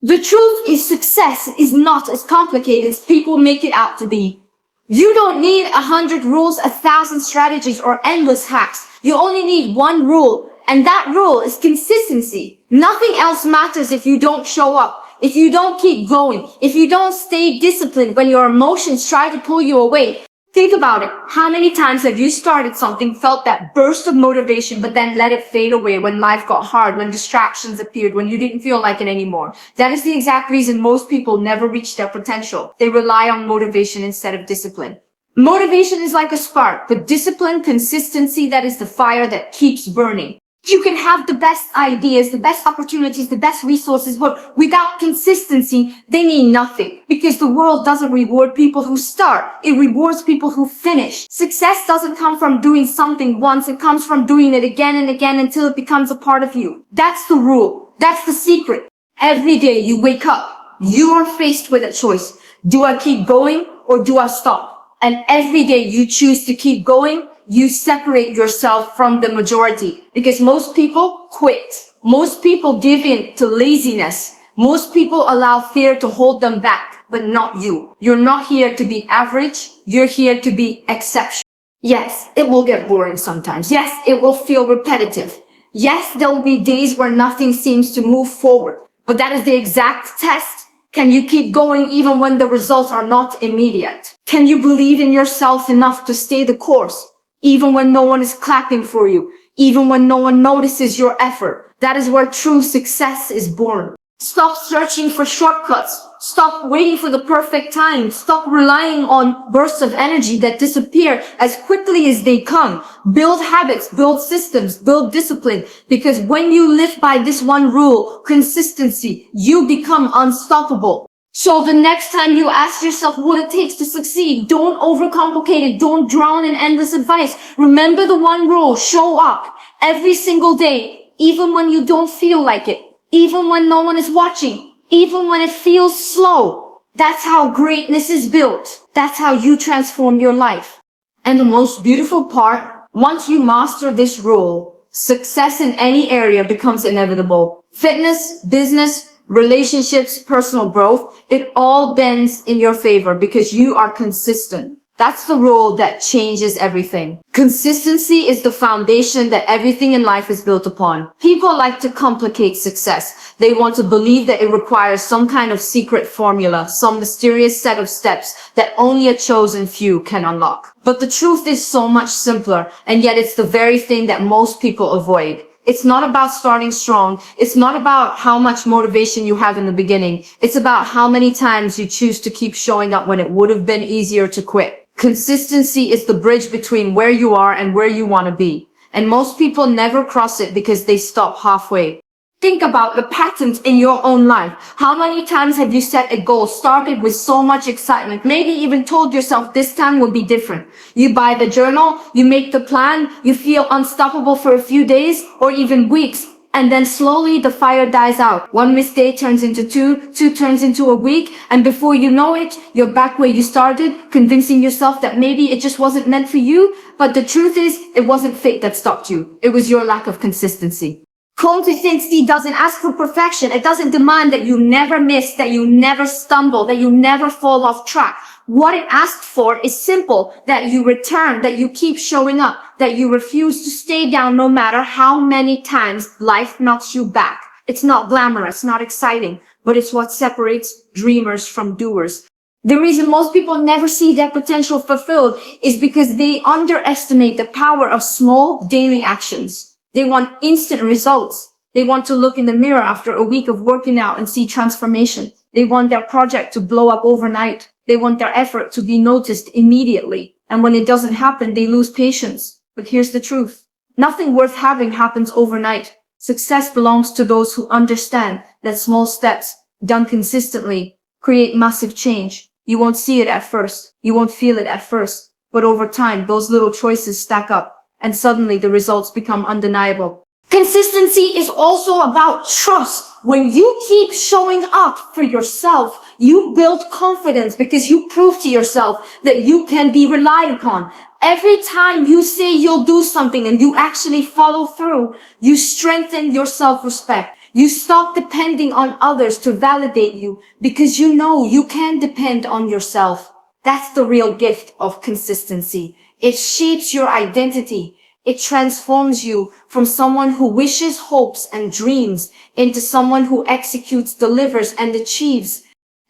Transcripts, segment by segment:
The truth is success is not as complicated as people make it out to be. You don't need 100 rules, 1,000 strategies, or endless hacks. You only need one rule, and that rule is consistency. Nothing else matters if you don't show up, if you don't keep going, if you don't stay disciplined when your emotions try to pull you away. Think about it. How many times have you started something, felt that burst of motivation, but then let it fade away when life got hard, when distractions appeared, when you didn't feel like it anymore? That is the exact reason most people never reach their potential. They rely on motivation instead of discipline. Motivation is like a spark, but discipline, consistency, that is the fire that keeps burning. You can have the best ideas, the best opportunities, the best resources, but without consistency, they mean nothing. Because the world doesn't reward people who start. It rewards people who finish. Success doesn't come from doing something once. It comes from doing it again and again until it becomes a part of you. That's the rule. That's the secret. Every day you wake up, you are faced with a choice. Do I keep going or do I stop? And every day you choose to keep going, you separate yourself from the majority, because most people quit. Most people give in to laziness. Most people allow fear to hold them back, but not you. You're not here to be average. You're here to be exceptional. Yes, it will get boring sometimes. Yes, it will feel repetitive. Yes, there will be days where nothing seems to move forward, but that is the exact test. Can you keep going even when the results are not immediate? Can you believe in yourself enough to stay the course? Even when no one is clapping for you, even when no one notices your effort. That is where true success is born. Stop searching for shortcuts. Stop waiting for the perfect time. Stop relying on bursts of energy that disappear as quickly as they come. Build habits, build systems, build discipline. Because when you live by this one rule, consistency, you become unstoppable. So the next time you ask yourself what it takes to succeed, don't overcomplicate it. Don't drown in endless advice. Remember the one rule: show up every single day, even when you don't feel like it, even when no one is watching, even when it feels slow. That's how greatness is built. That's how you transform your life. And the most beautiful part, once you master this rule, success in any area becomes inevitable. Fitness, business, relationships, personal growth, it all bends in your favor because you are consistent. That's the rule that changes everything. Consistency is the foundation that everything in life is built upon. People like to complicate success. They want to believe that it requires some kind of secret formula, some mysterious set of steps that only a chosen few can unlock. But the truth is so much simpler, and yet it's the very thing that most people avoid. It's not about starting strong. It's not about how much motivation you have in the beginning. It's about how many times you choose to keep showing up when it would have been easier to quit. Consistency is the bridge between where you are and where you want to be. And most people never cross it because they stop halfway. Think about the patterns in your own life. How many times have you set a goal, started with so much excitement, maybe even told yourself this time will be different? You buy the journal, you make the plan, you feel unstoppable for a few days or even weeks, and then slowly the fire dies out. One missed day turns into two turns into a week, and before you know it, you're back where you started, convincing yourself that maybe it just wasn't meant for you. But the truth is, it wasn't fate that stopped you. It was your lack of consistency. Consistency doesn't ask for perfection. It doesn't demand that you never miss, that you never stumble, that you never fall off track. What it asks for is simple: that you return, that you keep showing up, that you refuse to stay down no matter how many times life knocks you back. It's not glamorous, not exciting, but it's what separates dreamers from doers. The reason most people never see their potential fulfilled is because they underestimate the power of small daily actions. They want instant results. They want to look in the mirror after a week of working out and see transformation. They want their project to blow up overnight. They want their effort to be noticed immediately. And when it doesn't happen, they lose patience. But here's the truth. Nothing worth having happens overnight. Success belongs to those who understand that small steps, done consistently, create massive change. You won't see it at first. You won't feel it at first. But over time, those little choices stack up. And suddenly the results become undeniable. Consistency is also about trust. When you keep showing up for yourself, you build confidence because you prove to yourself that you can be relied upon. Every time you say you'll do something and you actually follow through, you strengthen your self-respect. You stop depending on others to validate you because you know you can depend on yourself. That's the real gift of consistency. It shapes your identity. It transforms you from someone who wishes, hopes, and dreams into someone who executes, delivers, and achieves.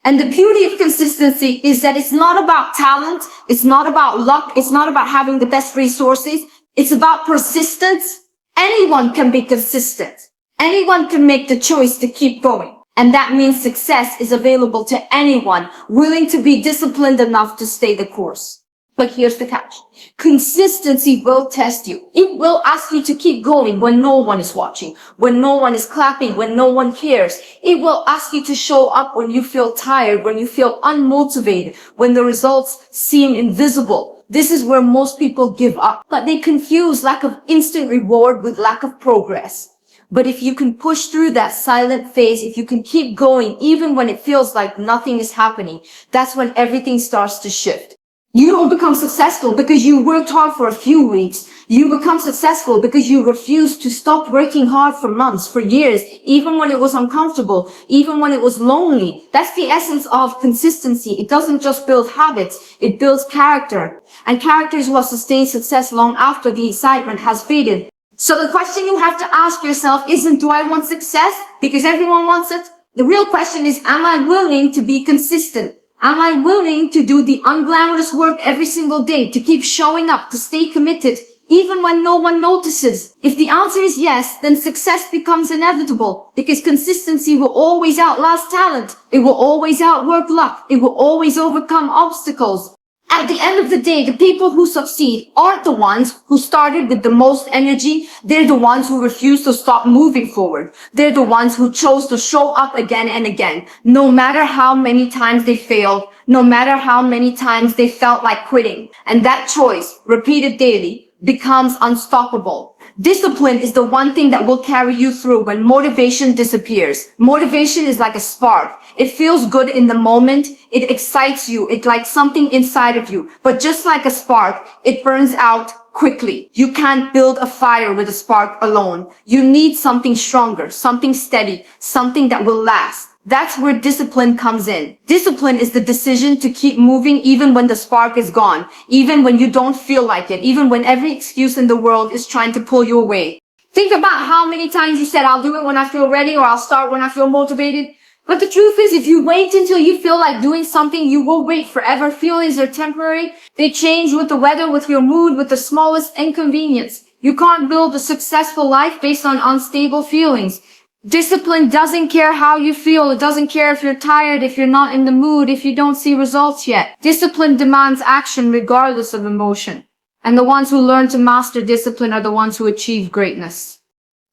And the beauty of consistency is that it's not about talent. It's not about luck. It's not about having the best resources. It's about persistence. Anyone can be consistent. Anyone can make the choice to keep going. And that means success is available to anyone willing to be disciplined enough to stay the course. But here's the catch. Consistency will test you. It will ask you to keep going when no one is watching, when no one is clapping, when no one cares. It will ask you to show up when you feel tired, when you feel unmotivated, when the results seem invisible. This is where most people give up. But they confuse lack of instant reward with lack of progress. But if you can push through that silent phase, if you can keep going, even when it feels like nothing is happening, that's when everything starts to shift. You don't become successful because you worked hard for a few weeks. You become successful because you refused to stop working hard for months, for years, even when it was uncomfortable, even when it was lonely. That's the essence of consistency. It doesn't just build habits, it builds character. And character is what sustains success long after the excitement has faded. So the question you have to ask yourself isn't, do I want success? Because everyone wants it. The real question is, am I willing to be consistent? Am I willing to do the unglamorous work every single day, to keep showing up, to stay committed, even when no one notices? If the answer is yes, then success becomes inevitable, because consistency will always outlast talent. It will always outwork luck. It will always overcome obstacles. At the end of the day, the people who succeed aren't the ones who started with the most energy. They're the ones who refuse to stop moving forward. They're the ones who chose to show up again and again, no matter how many times they failed, no matter how many times they felt like quitting. And that choice, repeated daily, becomes unstoppable. Discipline is the one thing that will carry you through when motivation disappears. Motivation is like a spark. It feels good in the moment. It excites you. It's like something inside of you. But just like a spark, it burns out quickly. You can't build a fire with a spark alone. You need something stronger, something steady, something that will last. That's where discipline comes in. Discipline is the decision to keep moving even when the spark is gone, even when you don't feel like it, even when every excuse in the world is trying to pull you away. Think about how many times you said, I'll do it when I feel ready, or I'll start when I feel motivated. But the truth is, if you wait until you feel like doing something, you will wait forever. Feelings are temporary. They change with the weather, with your mood, with the smallest inconvenience. You can't build a successful life based on unstable feelings. Discipline doesn't care how you feel. It doesn't care if you're tired, if you're not in the mood, if you don't see results yet. Discipline demands action regardless of emotion. And the ones who learn to master discipline are the ones who achieve greatness.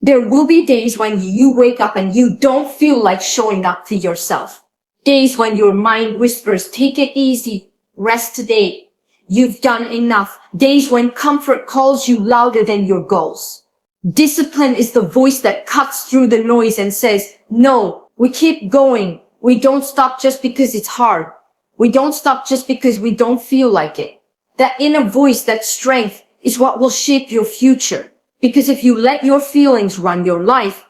There will be days when you wake up and you don't feel like showing up to yourself. Days when your mind whispers, take it easy, rest today. You've done enough. Days when comfort calls you louder than your goals. Discipline is the voice that cuts through the noise and says, no, we keep going. We don't stop just because it's hard. We don't stop just because we don't feel like it. That inner voice, that strength, is what will shape your future. Because if you let your feelings run your life,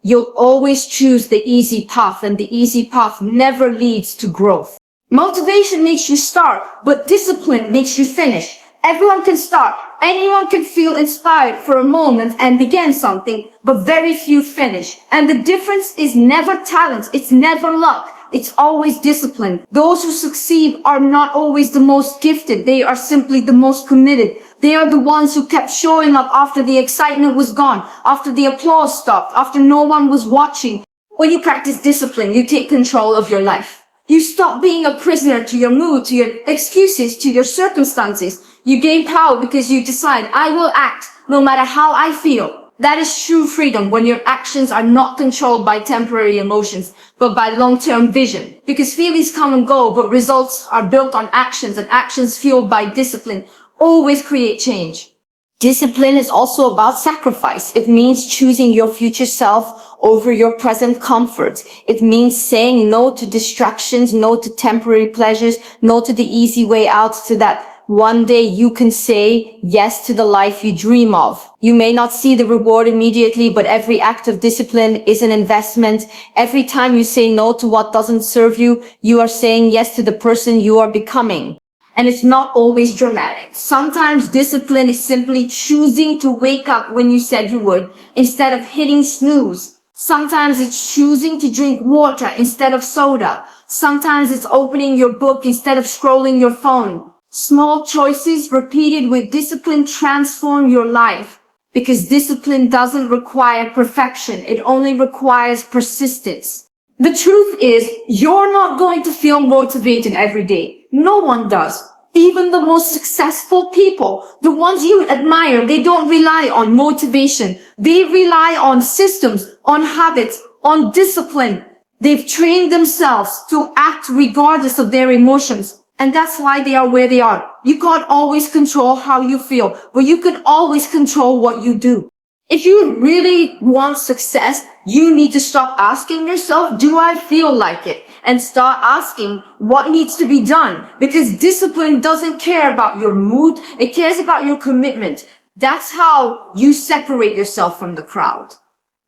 you'll always choose the easy path, and the easy path never leads to growth. Motivation makes you start, but discipline makes you finish. Everyone can start. Anyone can feel inspired for a moment and begin something, but very few finish. And the difference is never talent. It's never luck. It's always discipline. Those who succeed are not always the most gifted. They are simply the most committed. They are the ones who kept showing up after the excitement was gone, after the applause stopped, after no one was watching. When you practice discipline, you take control of your life. You stop being a prisoner to your mood, to your excuses, to your circumstances. You gain power because you decide, I will act no matter how I feel. That is true freedom, when your actions are not controlled by temporary emotions, but by long-term vision. Because feelings come and go, but results are built on actions, and actions fueled by discipline always create change. Discipline is also about sacrifice. It means choosing your future self over your present comfort. It means saying no to distractions, no to temporary pleasures, no to the easy way out, to that one day you can say yes to the life you dream of. You may not see the reward immediately, but every act of discipline is an investment. Every time you say no to what doesn't serve you, you are saying yes to the person you are becoming. And it's not always dramatic. Sometimes discipline is simply choosing to wake up when you said you would, instead of hitting snooze. Sometimes it's choosing to drink water instead of soda. Sometimes it's opening your book instead of scrolling your phone. Small choices repeated with discipline transform your life, because discipline doesn't require perfection. It only requires persistence. The truth is, you're not going to feel motivated every day. No one does. Even the most successful people, the ones you admire, they don't rely on motivation. They rely on systems, on habits, on discipline. They've trained themselves to act regardless of their emotions. And that's why they are where they are. You can't always control how you feel, but you can always control what you do. If you really want success, you need to stop asking yourself, do I feel like it? And start asking what needs to be done. Because discipline doesn't care about your mood. It cares about your commitment. That's how you separate yourself from the crowd.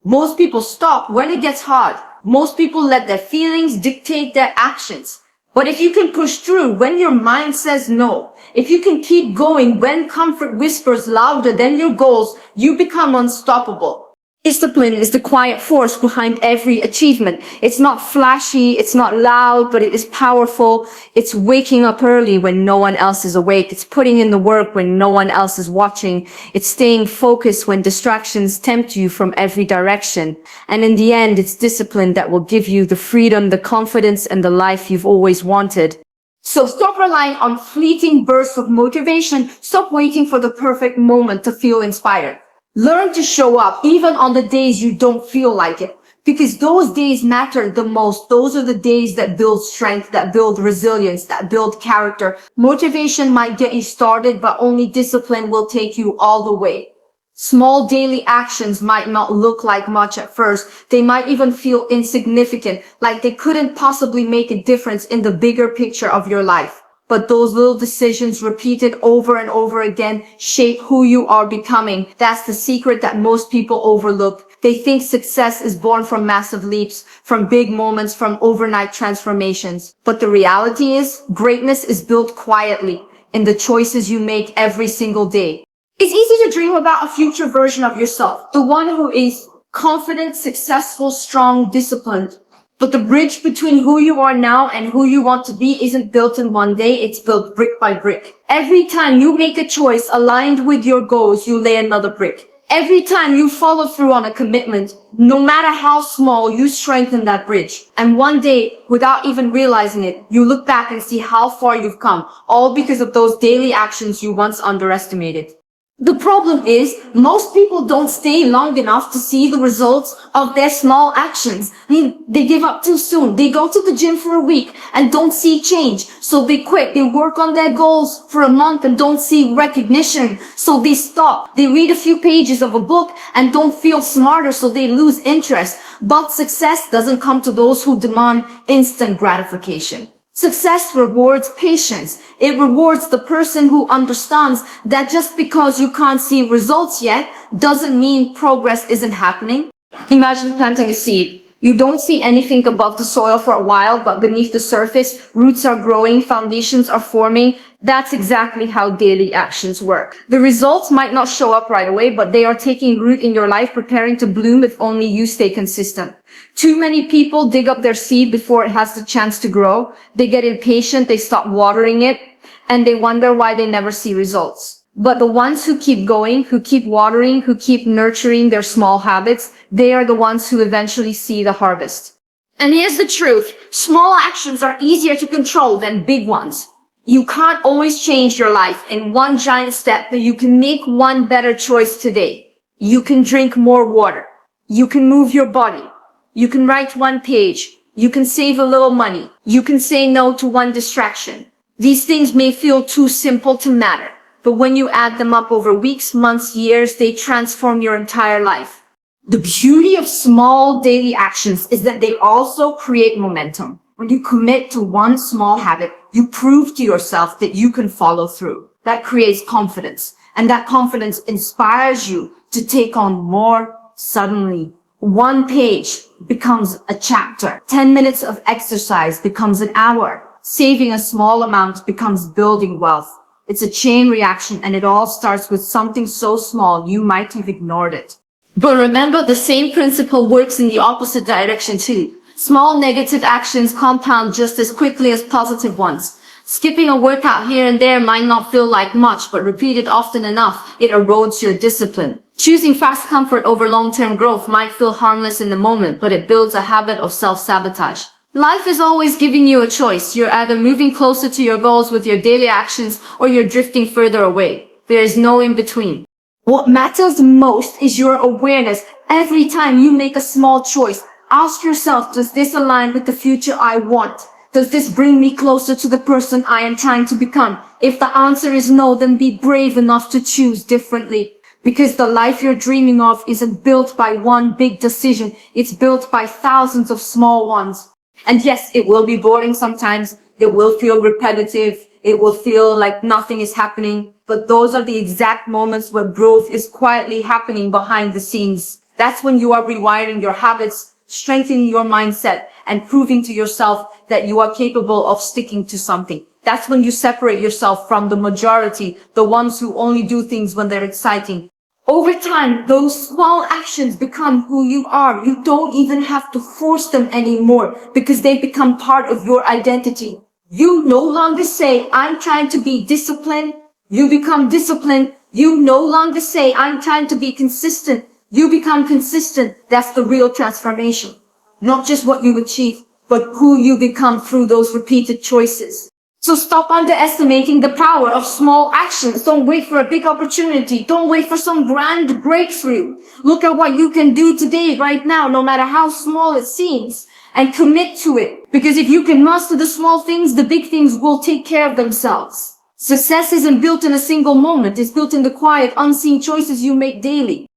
Most people stop when it gets hard. Most people let their feelings dictate their actions. But if you can push through when your mind says no, if you can keep going when comfort whispers louder than your goals, you become unstoppable. Discipline is the quiet force behind every achievement. It's not flashy, it's not loud, but it is powerful. It's waking up early when no one else is awake. It's putting in the work when no one else is watching. It's staying focused when distractions tempt you from every direction. And in the end, it's discipline that will give you the freedom, the confidence, and the life you've always wanted. So stop relying on fleeting bursts of motivation. Stop waiting for the perfect moment to feel inspired. Learn to show up even on the days you don't feel like it, because those days matter the most. Those are the days that build strength, that build resilience, that build character. Motivation might get you started, but only discipline will take you all the way. Small daily actions might not look like much at first. They might even feel insignificant, like they couldn't possibly make a difference in the bigger picture of your life. But those little decisions repeated over and over again shape who you are becoming. That's the secret that most people overlook. They think success is born from massive leaps, from big moments, from overnight transformations. But the reality is, greatness is built quietly in the choices you make every single day. It's easy to dream about a future version of yourself, the one who is confident, successful, strong, disciplined. But the bridge between who you are now and who you want to be isn't built in one day, it's built brick by brick. Every time you make a choice aligned with your goals, you lay another brick. Every time you follow through on a commitment, no matter how small, you strengthen that bridge. And one day, without even realizing it, you look back and see how far you've come, all because of those daily actions you once underestimated. The problem is, most people don't stay long enough to see the results of their small actions. They give up too soon. They go to the gym for a week and don't see change. So they quit. They work on their goals for a month and don't see recognition. So they stop. They read a few pages of a book and don't feel smarter, so they lose interest. But success doesn't come to those who demand instant gratification. Success rewards patience. It rewards the person who understands that just because you can't see results yet doesn't mean progress isn't happening. Imagine planting a seed. You don't see anything above the soil for a while, but beneath the surface, roots are growing, foundations are forming. That's exactly how daily actions work. The results might not show up right away, but they are taking root in your life, preparing to bloom if only you stay consistent. Too many people dig up their seed before it has the chance to grow. They get impatient, they stop watering it, and they wonder why they never see results. But the ones who keep going, who keep watering, who keep nurturing their small habits, they are the ones who eventually see the harvest. And here's the truth. Small actions are easier to control than big ones. You can't always change your life in one giant step, but you can make one better choice today. You can drink more water. You can move your body. You can write one page. You can save a little money. You can say no to one distraction. These things may feel too simple to matter, but when you add them up over weeks, months, years, they transform your entire life. The beauty of small daily actions is that they also create momentum. When you commit to one small habit, you prove to yourself that you can follow through. that creates confidence. And that confidence inspires you to take on more suddenly. One page becomes a chapter. 10 minutes of exercise becomes an hour. Saving a small amount becomes building wealth. It's a chain reaction, and it all starts with something so small you might have ignored it. But remember, the same principle works in the opposite direction too. Small negative actions compound just as quickly as positive ones. Skipping a workout here and there might not feel like much, but repeated often enough, it erodes your discipline. Choosing fast comfort over long-term growth might feel harmless in the moment, but it builds a habit of self-sabotage. Life is always giving you a choice. You're either moving closer to your goals with your daily actions, or you're drifting further away. There is no in between. What matters most is your awareness. Every time you make a small choice, ask yourself, does this align with the future I want? Does this bring me closer to the person I am trying to become? If the answer is no, then be brave enough to choose differently. Because the life you're dreaming of isn't built by one big decision. It's built by thousands of small ones. And yes, it will be boring sometimes. It will feel repetitive. It will feel like nothing is happening. But those are the exact moments where growth is quietly happening behind the scenes. That's when you are rewiring your habits, strengthening your mindset, and proving to yourself that you are capable of sticking to something. That's when you separate yourself from the majority, the ones who only do things when they're exciting. Over time, those small actions become who you are. You don't even have to force them anymore because they become part of your identity. You no longer say, I'm trying to be disciplined. You become disciplined. You no longer say, I'm trying to be consistent. You become consistent. That's the real transformation. Not just what you achieve, but who you become through those repeated choices. So stop underestimating the power of small actions. Don't wait for a big opportunity. Don't wait for some grand breakthrough. Look at what you can do today, right now, no matter how small it seems, and commit to it. Because if you can master the small things, the big things will take care of themselves. Success isn't built in a single moment. It's built in the quiet, unseen choices you make daily.